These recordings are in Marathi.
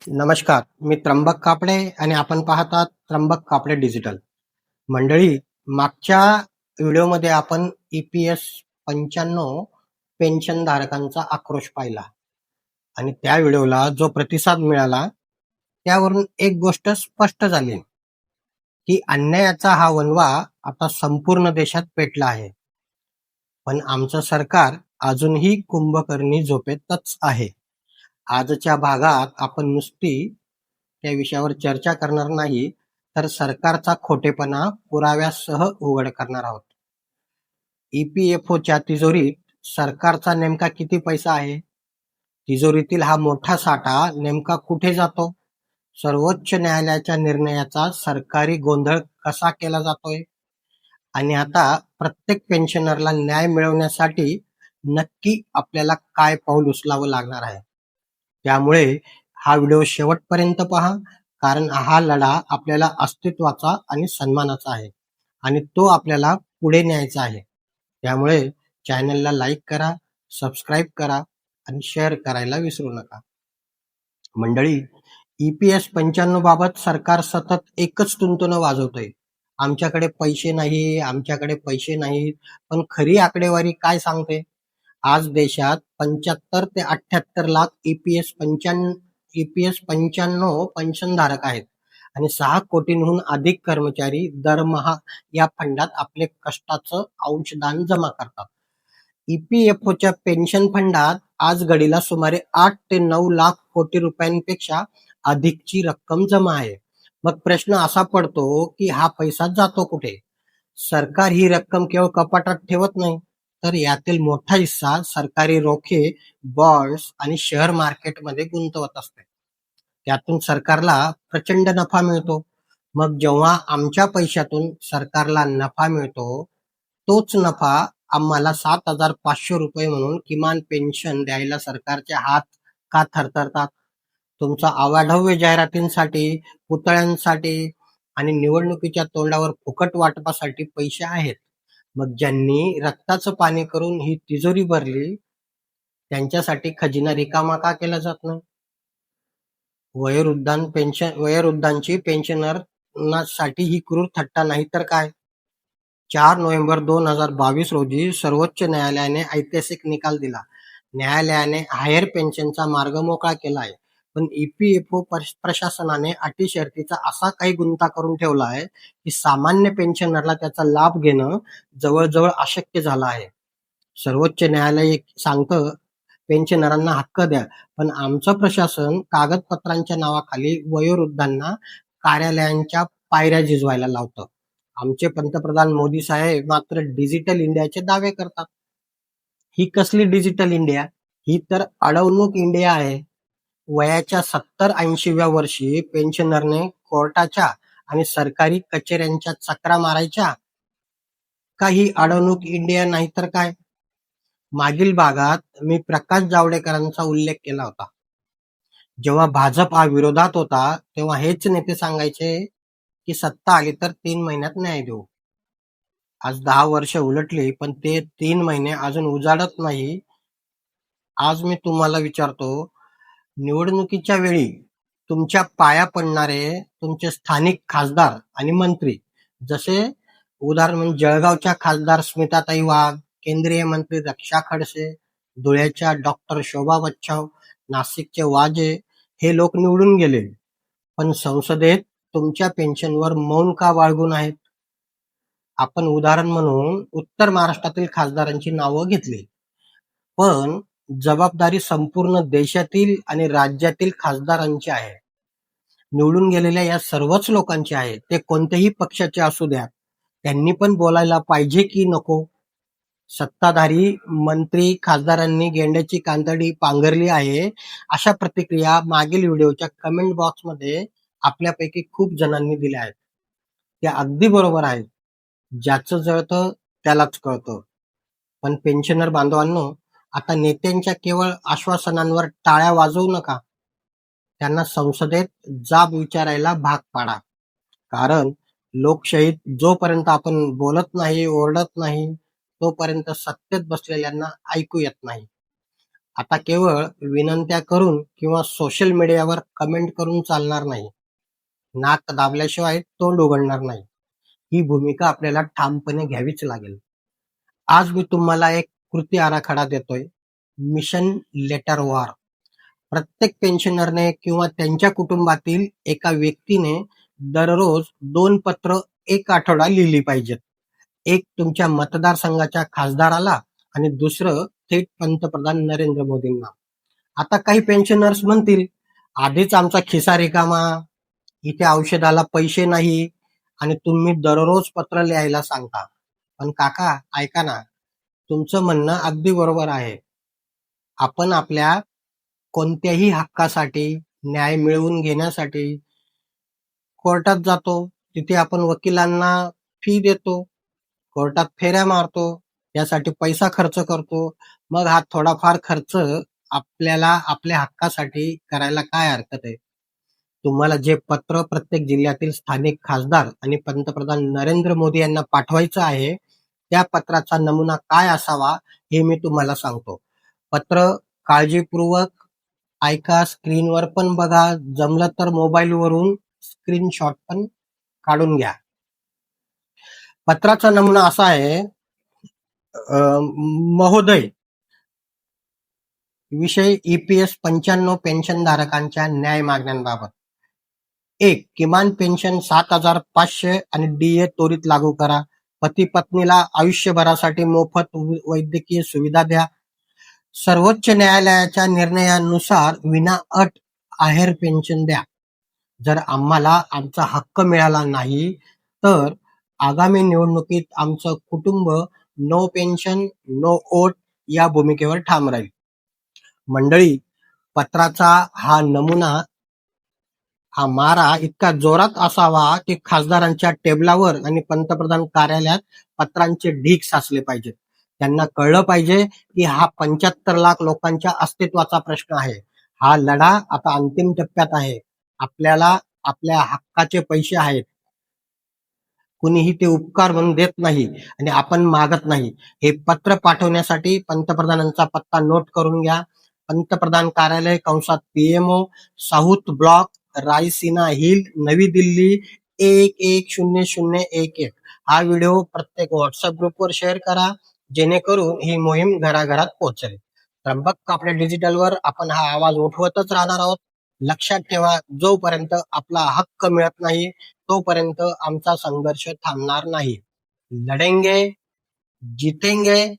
नमस्कार, मी त्र्यंबक कापडे आणि आपण पाहतात त्र्यंबक कापडे डिजिटल. मंडळी, मागच्या व्हिडिओमध्ये आपण EPS 95 पेन्शन धारकांचा आक्रोश पाहिला आणि त्या व्हिडिओला जो प्रतिसाद मिळाला त्यावरून एक गोष्ट स्पष्ट झाली की अन्यायाचा हा वणवा आता संपूर्ण देशात पेटला आहे. पण आमचं सरकार अजूनही कुंभकर्णी झोपेतच आहे. आजच्या भागात आपण नुसती त्या विषयावर चर्चा करणार नाही, तर सरकारचा खोटेपणा पुराव्यासह उघड करणार आहोत. EPFOच्या तिजोरीत सरकारचा नेमका किती पैसा आहे? तिजोरीतील हा मोठा साठा नेमका कुठे जातो? सर्वोच्च न्यायालयाच्या निर्णयाचा सरकारी गोंधळ कसा केला जातोय? आणि आता प्रत्येक पेन्शनरला न्याय मिळवण्यासाठी नक्की आपल्याला काय पाऊल उचलावं लागणार आहे? त्यामुळे हा व्हिडिओ शेवटपर्यंत पहा, कारण हा लढा आपल्याला अस्तित्वाचा आणि सन्मानाचा आहे आणि तो आपल्याला पुढे न्यायचा आहे. त्यामुळे चॅनलला लाईक करा, सबस्क्राईब करा आणि शेअर करायला विसरू नका. मंडळी, EPS 95 बाबत सरकार सतत एकच तुणतुणं वाजवतंय. आमच्याकडे पैसे नाही, आमच्याकडे पैसे नाहीत. पण खरी आकडेवारी काय सांगते? आज देशात 75 ते 78 लाख EPS 95 पेन्शनधारक आहेत आणि 6 कोटींहून अधिक कर्मचारी दरमहा या फंडात आपले कष्टाचं अंशदान जमा करतात. EPFOच्या पेन्शन फंडात आज घडीला सुमारे 8 ते 9 लाख कोटी रुपयांपेक्षा अधिकची रक्कम जमा आहे. मग प्रश्न असा पडतो की हा पैसा जातो कुठे? सरकार ही रक्कम केवळ कपाटात ठेवत नाही, तर यातील मोठा हिस्सा सरकारी रोखे, बॉन्ड्स आणि शेअर मार्केटमध्ये गुंतवत असते. त्यातून सरकारला प्रचंड नफा मिळतो. मग जेव्हा आमच्या पैशातून सरकारला नफा मिळतो, तोच नफा आम्हाला 7,500 रुपये म्हणून किमान पेन्शन द्यायला सरकारचे हात का थरथरतात? तुमचा अवाढव्य जाहिरातींसाठी, पुतळ्यांसाठी आणि निवडणुकीच्या तोंडावर फुकट वाटपासाठी पैसे आहेत. मग ज्यांनी रक्ताचं पाणी करून ही तिजोरी भरली, त्यांच्यासाठी खजिना रिकामा का केला जात नाही? वयोवृद्धांची पेन्शनरसाठी ही क्रूर थट्टा नाही तर काय? 4 नोव्हेंबर 2022 रोजी सर्वोच्च न्यायालयाने ऐतिहासिक निकाल दिला. न्यायालयाने हायर पेन्शनचा मार्ग मोकळा केला आहे. पण EPFO प्रशासनाने अटी शर्तीचा असा काही गुंता करून ठेवला आहे की सामान्य पेन्शनरला त्याचा लाभ घेणं जवळजवळ अशक्य झालं आहे. सर्वोच्च न्यायालय सांगतं पेन्शनरांना हक्क द्या, पण आमचं प्रशासन कागदपत्रांच्या नावाखाली वयोवृद्धांना कार्यालयांच्या पायऱ्या झिजवायला लावतं. आमचे पंतप्रधान मोदी साहेब मात्र डिजिटल इंडियाचे दावे करतात. ही कसली डिजिटल इंडिया? ही तर अडवणूक इंडिया आहे. वयाच्या 70-80व्या वर्षी पेन्शनरने कोर्टाच्या आणि सरकारी कचेऱ्यांच्या चकरा मारायच्या का? ही अडवणूक इंडिया नाही तर काय? मागील भागात मी प्रकाश जावडेकरांचा उल्लेख केला होता. जेव्हा भाजप हा विरोधात होता, तेव्हा हेच नेते सांगायचे की सत्ता आली तर 3 महिन्यात न्याय देऊ. आज 10 वर्ष उलटली, पण ते 3 महिने अजून उजाडत नाही. आज मी तुम्हाला विचारतो, निवडणुकीच्या वेळी तुमच्या पाया पडणारे तुमचे स्थानिक खासदार आणि मंत्री, जसे उदाहरण म्हणजे जळगावच्या खासदार स्मिताताई वाघ, केंद्रीय मंत्री रक्षा खडसे, धुळ्याच्या डॉक्टर शोभा बच्छाव, नाशिकचे वाजे, हे लोक निवडून गेले. पण संसदेत तुमच्या पेन्शनवर मौन का बाळगून आहेत? आपण उदाहरण म्हणून उत्तर महाराष्ट्रातील खासदारांची नावं घेतली, पण जबाबदारी संपूर्ण देशातील आणि राज्यातील खासदारांची आहे. निवडून गेलेल्या या सर्वच लोकांची आहे. ते कोणत्याही पक्षाचे असू द्या. त्यांनी पण बोलायला पाहिजे की नको? सत्ताधारी मंत्री खासदारांनी गेंड्याची कातडी पांघरली आहे, अशा प्रतिक्रिया मागील व्हिडिओच्या कमेंट बॉक्समध्ये आपल्यापैकी खूप जणांनी दिल्या आहेत. त्या अगदी बरोबर आहेत. ज्याचं जळतं त्यालाच कळतं. पण पेन्शनर बांधवांनो, आता नेत्यांच्या केवळ आश्वासनांवर टाळ्या वाजवू नका. त्यांना संसदेत जाब विचारायला भाग पाडा. कारण लोकशाहीत जोपर्यंत आपण बोलत नाही, ओरडत नाही, तोपर्यंत सत्तेत बसलेल्यांना ऐकू येत नाही. आता केवळ विनंत्या करून किंवा सोशल मीडियावर कमेंट करून चालणार नाही. नाक दाबल्याशिवाय तोंड उघडणार नाही. ही भूमिका आपल्याला ठामपणे घ्यावीच लागेल. आज मी तुम्हाला एक कृती आराखडा देतोय. Mission letter war. प्रत्येक पेन्शनरने किंवा त्यांच्या कुटुंबातील एका व्यक्तीने दररोज 2 पत्र एक आठवडा लिहिली पाहिजेत. एक तुमच्या मतदारसंघाच्या खासदाराला आणि दुसरं थेट पंतप्रधान नरेंद्र मोदींना. आता काही पेन्शनर्स म्हणतील, आधीच आमचा खिसा रिकामा, इथे औषधाला पैसे नाही आणि तुम्ही दररोज पत्र लिहायला सांगता. पण काका ऐका ना, तुमचं म्हणणं अगदी बरोबर आहे. आपण आपल्या कोणत्याही हक्कासाठी, न्याय मिळवून घेण्यासाठी कोर्टात जातो. तिथे आपण वकिलांना फी देतो. कोर्टात फेऱ्या मारतो. यासाठी पैसा खर्च करतो. मग हा थोडाफार खर्च आपल्याला आपल्या हक्कासाठी करायला काय हरकत आहे? तुम्हाला जे पत्र प्रत्येक जिल्ह्यातील स्थानिक खासदार आणि पंतप्रधान नरेंद्र मोदी यांना पाठवायचं आहे, त्या पत्राचा नमुना काय असावा हे मी तुम्हाला सांगतो. पत्र काळजीपूर्वक ऐका, स्क्रीनवर पण बघा, जमलं तर मोबाईलवरून स्क्रीनशॉट पण काढून घ्या. पत्राचा नमुना असा आहे, महोदय, विषय EPS 95 पेन्शनधारकांच्या न्याय मागण्यांबाबत. 1. किमान पेन्शन 7,500 आणि DA त्वरित लागू करा. पती पत्नीला आयुष्यभरासाठी मोफत वैद्यकीय सुविधा द्या. सर्वोच्च न्यायालयाच्या निर्णयानुसार विनाअट आहेर पेन्शन द्या. जर आम्हाला आमचा हक्क मिळाला नाही तर आगामी निवडणुकीत आमचं कुटुंब नो पेन्शन नो वोट या भूमिकेवर ठाम राहील. मंडळी, पत्राचा हा नमुना, हा मारा इतका जोरात असावा की खासदारांच्या टेबलावर आणि पंतप्रधान कार्यालयात पत्रांचे ढीग साचले पाहिजेत. त्यांना कळलं पाहिजे की हा 75 लाख लोकांच्या अस्तित्वाचा प्रश्न आहे. हा लढा आता अंतिम टप्प्यात आहे. आपल्याला आपल्या हक्काचे पैसे आहेत. कुणीही ते उपकार म्हणून देत नाही आणि आपण मागत नाही. हे पत्र पाठवण्यासाठी पंतप्रधानांचा पत्ता नोट करून घ्या. पंतप्रधान कार्यालय कंसात PMO, south block, Raisina hill, नवी दिल्ली 110011. हा व्हिडिओ प्रत्येक व्हॉट्सअप ग्रुपवर शेअर करा, जेणेकरून ही मोहीम घराघरात पोहोचेल. त्र्यंबक कापडे डिजिटलवर आपण हा आवाज उठवतच राहणार आहोत. लक्षात ठेवा, जोपर्यंत आपला हक्क मिळत नाही तोपर्यंत आमचा संघर्ष थांबणार नाही. लढेंगे, जीतेंगे.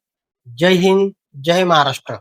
जय हिंद, जय महाराष्ट्र.